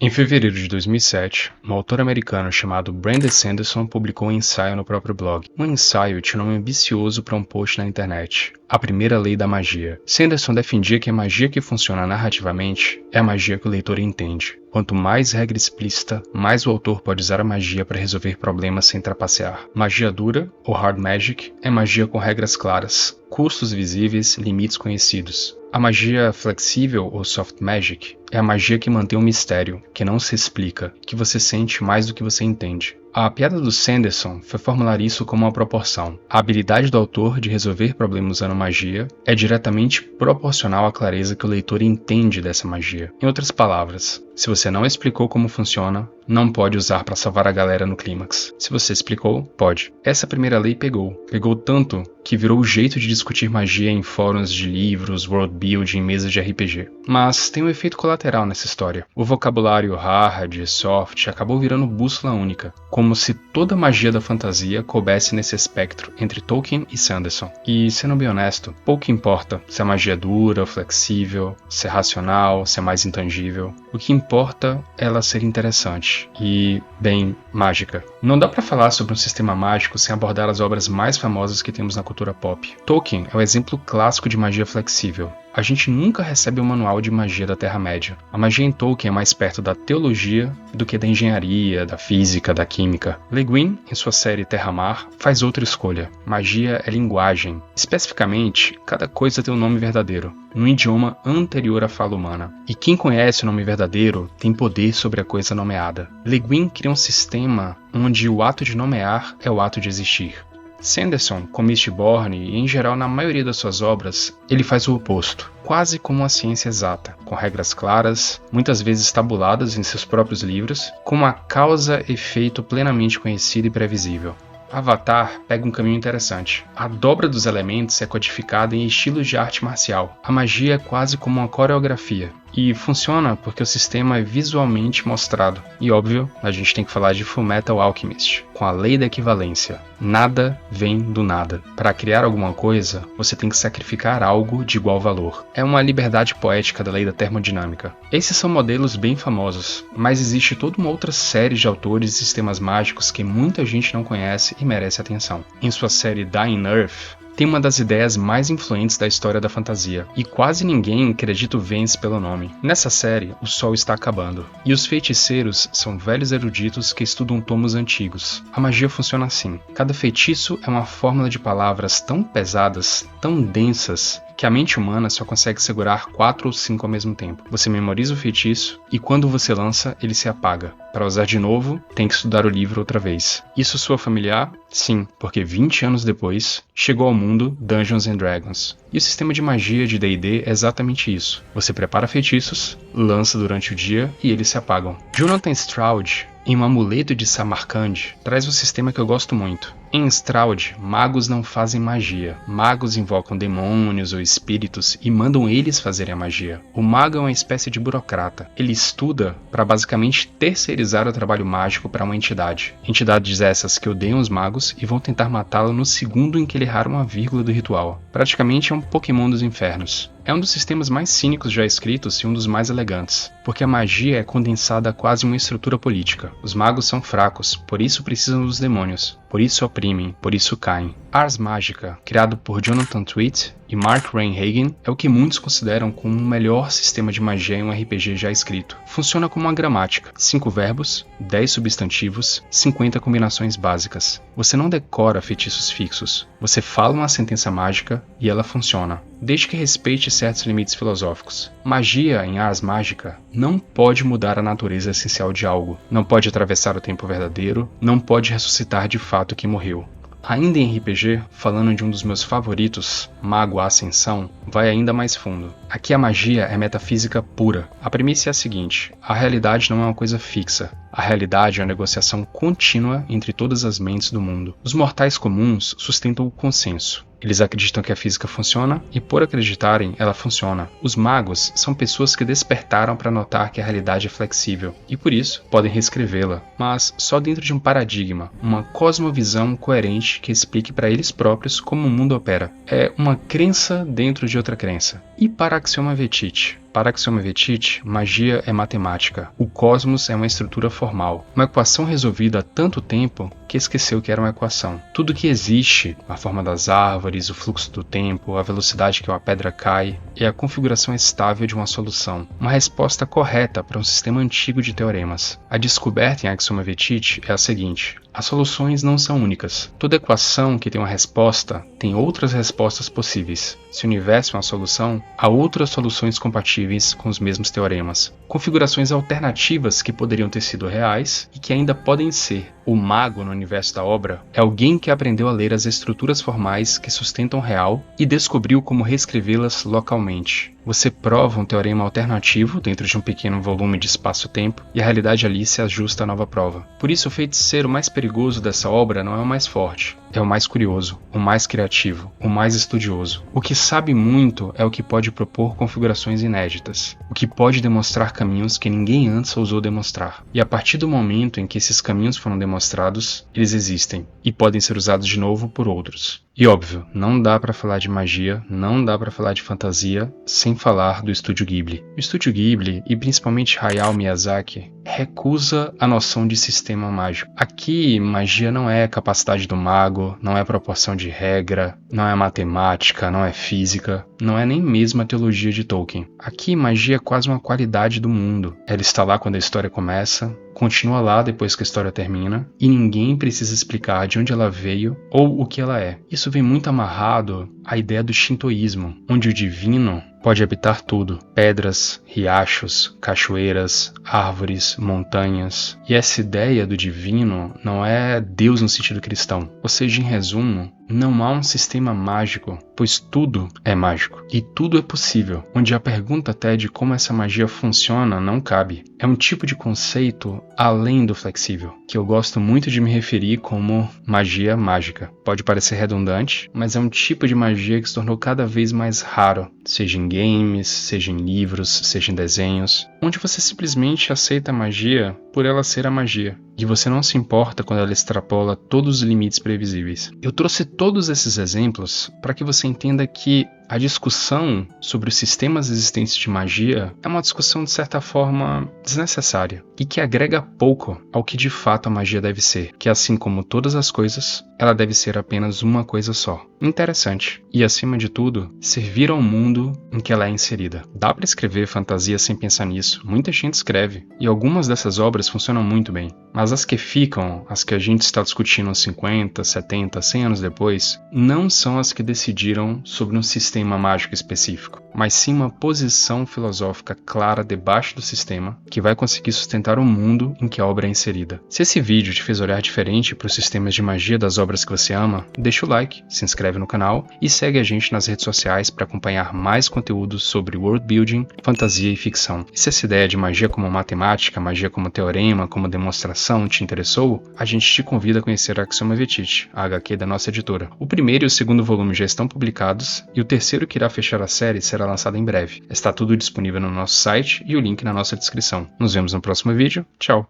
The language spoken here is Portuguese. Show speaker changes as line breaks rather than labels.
Em fevereiro de 2007, um autor americano chamado Brandon Sanderson publicou um ensaio no próprio blog. Um ensaio tinha um nome ambicioso para um post na internet: A Primeira Lei da Magia. Sanderson defendia que a magia que funciona narrativamente é a magia que o leitor entende. Quanto mais regra explícita, mais o autor pode usar a magia para resolver problemas sem trapacear. Magia dura, ou hard magic, é magia com regras claras, custos visíveis, limites conhecidos. A magia flexível, ou soft magic, é a magia que mantém um mistério, que não se explica, que você sente mais do que você entende. A piada do Sanderson foi formular isso como uma proporção. A habilidade do autor de resolver problemas usando magia é diretamente proporcional à clareza que o leitor entende dessa magia. Em outras palavras, se você não explicou como funciona, não pode usar para salvar a galera no clímax. Se você explicou, pode. Essa primeira lei pegou. Pegou tanto que virou o jeito de discutir magia em fóruns de livros, world building, mesas de RPG. Mas tem um efeito colateral nessa história. O vocabulário hard e soft acabou virando bússola única, como se toda a magia da fantasia coubesse nesse espectro entre Tolkien e Sanderson. E, sendo bem honesto, pouco importa se a magia é dura ou flexível, se é racional, se é mais intangível. O que importa é ela ser interessante e, bem, mágica. Não dá pra falar sobre um sistema mágico sem abordar as obras mais famosas que temos na cultura pop. Tolkien é o exemplo clássico de magia flexível. A gente nunca recebe um manual de magia da Terra-média. A magia em Tolkien é mais perto da teologia do que da engenharia, da física, da química. Le Guin, em sua série Terra-Mar, faz outra escolha. Magia é linguagem. Especificamente, cada coisa tem um nome verdadeiro, num idioma anterior à fala humana. E quem conhece o nome verdadeiro tem poder sobre a coisa nomeada. Le Guin cria um sistema onde o ato de nomear é o ato de existir. Sanderson, como Mistborn e em geral na maioria das suas obras, ele faz o oposto, quase como uma ciência exata, com regras claras, muitas vezes tabuladas em seus próprios livros, com uma causa-efeito plenamente conhecida e previsível. Avatar pega um caminho interessante. A dobra dos elementos é codificada em estilos de arte marcial. A magia é quase como uma coreografia. E funciona porque o sistema é visualmente mostrado. E óbvio, a gente tem que falar de Fullmetal Alchemist, com a lei da equivalência. Nada vem do nada. Para criar alguma coisa, você tem que sacrificar algo de igual valor. É uma liberdade poética da lei da termodinâmica. Esses são modelos bem famosos, mas existe toda uma outra série de autores e sistemas mágicos que muita gente não conhece e merece atenção. Em sua série Dying Earth, tem uma das ideias mais influentes da história da fantasia, e quase ninguém acredita o Vence pelo nome. Nessa série, o sol está acabando, e os feiticeiros são velhos eruditos que estudam tomos antigos. A magia funciona assim. Cada feitiço é uma fórmula de palavras tão pesadas, tão densas, que a mente humana só consegue segurar 4 ou 5 ao mesmo tempo. Você memoriza o feitiço, e quando você lança, ele se apaga. Para usar de novo, tem que estudar o livro outra vez. Isso soa familiar? Sim, porque 20 anos depois, chegou ao mundo Dungeons & Dragons. E o sistema de magia de D&D é exatamente isso. Você prepara feitiços, lança durante o dia e eles se apagam. Jonathan Stroud, em Um Amuleto de Samarcand, traz um sistema que eu gosto muito. Em Stroud, magos não fazem magia. Magos invocam demônios ou espíritos e mandam eles fazerem a magia. O mago é uma espécie de burocrata. Ele estuda para basicamente terceirizar o trabalho mágico para uma entidade. Entidades essas que odeiam os magos e vão tentar matá-lo no segundo em que ele errar uma vírgula do ritual. Praticamente é um Pokémon dos infernos. É um dos sistemas mais cínicos já escritos e um dos mais elegantes, porque a magia é condensada a quase uma estrutura política. Os magos são fracos, por isso precisam dos demônios, por isso oprimem, por isso caem. Ars Magica, criado por Jonathan Tweet e Mark Rein-Hagen, é o que muitos consideram como o melhor sistema de magia em um RPG já escrito. Funciona como uma gramática: 5 verbos, 10 substantivos, 50 combinações básicas. Você não decora feitiços fixos, você fala uma sentença mágica e ela funciona, desde que respeite certos limites filosóficos. Magia em Ars Magica não pode mudar a natureza essencial de algo, não pode atravessar o tempo verdadeiro, não pode ressuscitar de fato quem morreu. Ainda em RPG, falando de um dos meus favoritos, Mago Ascensão, vai ainda mais fundo. Aqui a magia é metafísica pura. A premissa é a seguinte: a realidade não é uma coisa fixa. A realidade é uma negociação contínua entre todas as mentes do mundo. Os mortais comuns sustentam o consenso. Eles acreditam que a física funciona e, por acreditarem, ela funciona. Os magos são pessoas que despertaram para notar que a realidade é flexível e, por isso, podem reescrevê-la, mas só dentro de um paradigma, uma cosmovisão coerente que explique para eles próprios como o mundo opera. É uma crença dentro de outra crença. E para Axioma Vetit? Para Axioma Vetit, magia é matemática. O cosmos é uma estrutura formal. Uma equação resolvida há tanto tempo que esqueceu que era uma equação. Tudo que existe, a forma das árvores, o fluxo do tempo, a velocidade que uma pedra cai, é a configuração estável de uma solução. Uma resposta correta para um sistema antigo de teoremas. A descoberta em Axioma Vetit é a seguinte: as soluções não são únicas. Toda equação que tem uma resposta tem outras respostas possíveis. Se o universo é uma solução, há outras soluções compatíveis com os mesmos teoremas. Configurações alternativas que poderiam ter sido reais e que ainda podem ser. O mago no universo da obra é alguém que aprendeu a ler as estruturas formais que sustentam o real e descobriu como reescrevê-las localmente. Você prova um teorema alternativo dentro de um pequeno volume de espaço-tempo e a realidade ali se ajusta à nova prova. Por isso, o feiticeiro mais perigoso dessa obra não é o mais forte, é o mais curioso, o mais criativo, o mais estudioso. O que sabe muito é o que pode propor configurações inéditas, o que pode demonstrar caminhos que ninguém antes ousou demonstrar. E a partir do momento em que esses caminhos foram demonstrados, eles existem e podem ser usados de novo por outros. E óbvio, não dá pra falar de magia, não dá pra falar de fantasia sem falar do Estúdio Ghibli. O Estúdio Ghibli, e principalmente Hayao Miyazaki, recusa a noção de sistema mágico. Aqui, magia não é capacidade do mago, não é proporção de regra, não é matemática, não é física, não é nem mesmo a teologia de Tolkien. Aqui, magia é quase uma qualidade do mundo. Ela está lá quando a história começa, continua lá depois que a história termina, e ninguém precisa explicar de onde ela veio ou o que ela é. Isso vem muito amarrado à ideia do shintoísmo, onde o divino pode habitar tudo: pedras, riachos, cachoeiras, árvores, montanhas. E essa ideia do divino não é Deus no sentido cristão. Ou seja, em resumo, não há um sistema mágico, pois tudo é mágico e tudo é possível, onde a pergunta até de como essa magia funciona não cabe. É um tipo de conceito além do flexível, que eu gosto muito de me referir como magia mágica. Pode parecer redundante, mas é um tipo de magia que se tornou cada vez mais raro, seja em games, seja em livros, seja em desenhos, onde você simplesmente aceita a magia por ela ser a magia, e você não se importa quando ela extrapola todos os limites previsíveis. Eu trouxe todos esses exemplos para que você entenda que a discussão sobre os sistemas existentes de magia é uma discussão de certa forma desnecessária e que agrega pouco ao que de fato a magia deve ser, que assim como todas as coisas, ela deve ser apenas uma coisa só. Interessante. E acima de tudo, servir ao mundo em que ela é inserida. Dá para escrever fantasia sem pensar nisso, muita gente escreve, e algumas dessas obras funcionam muito bem. Mas as que ficam, as que a gente está discutindo 50, 70, 100 anos depois, não são as que decidiram sobre um sistema mágico específico, mas sim uma posição filosófica clara debaixo do sistema que vai conseguir sustentar o mundo em que a obra é inserida. Se esse vídeo te fez olhar diferente para os sistemas de magia das obras que você ama, deixa o like, se inscreve no canal e segue a gente nas redes sociais para acompanhar mais conteúdos sobre world building, fantasia e ficção. E se essa ideia de magia como matemática, magia como teorema, como demonstração te interessou, a gente te convida a conhecer a Axioma Vetit, a HQ da nossa editora. O primeiro e o segundo volume já estão publicados e o terceiro, que irá fechar a série, será lançado em breve. Está tudo disponível no nosso site e o link na nossa descrição. Nos vemos no próximo vídeo. Tchau!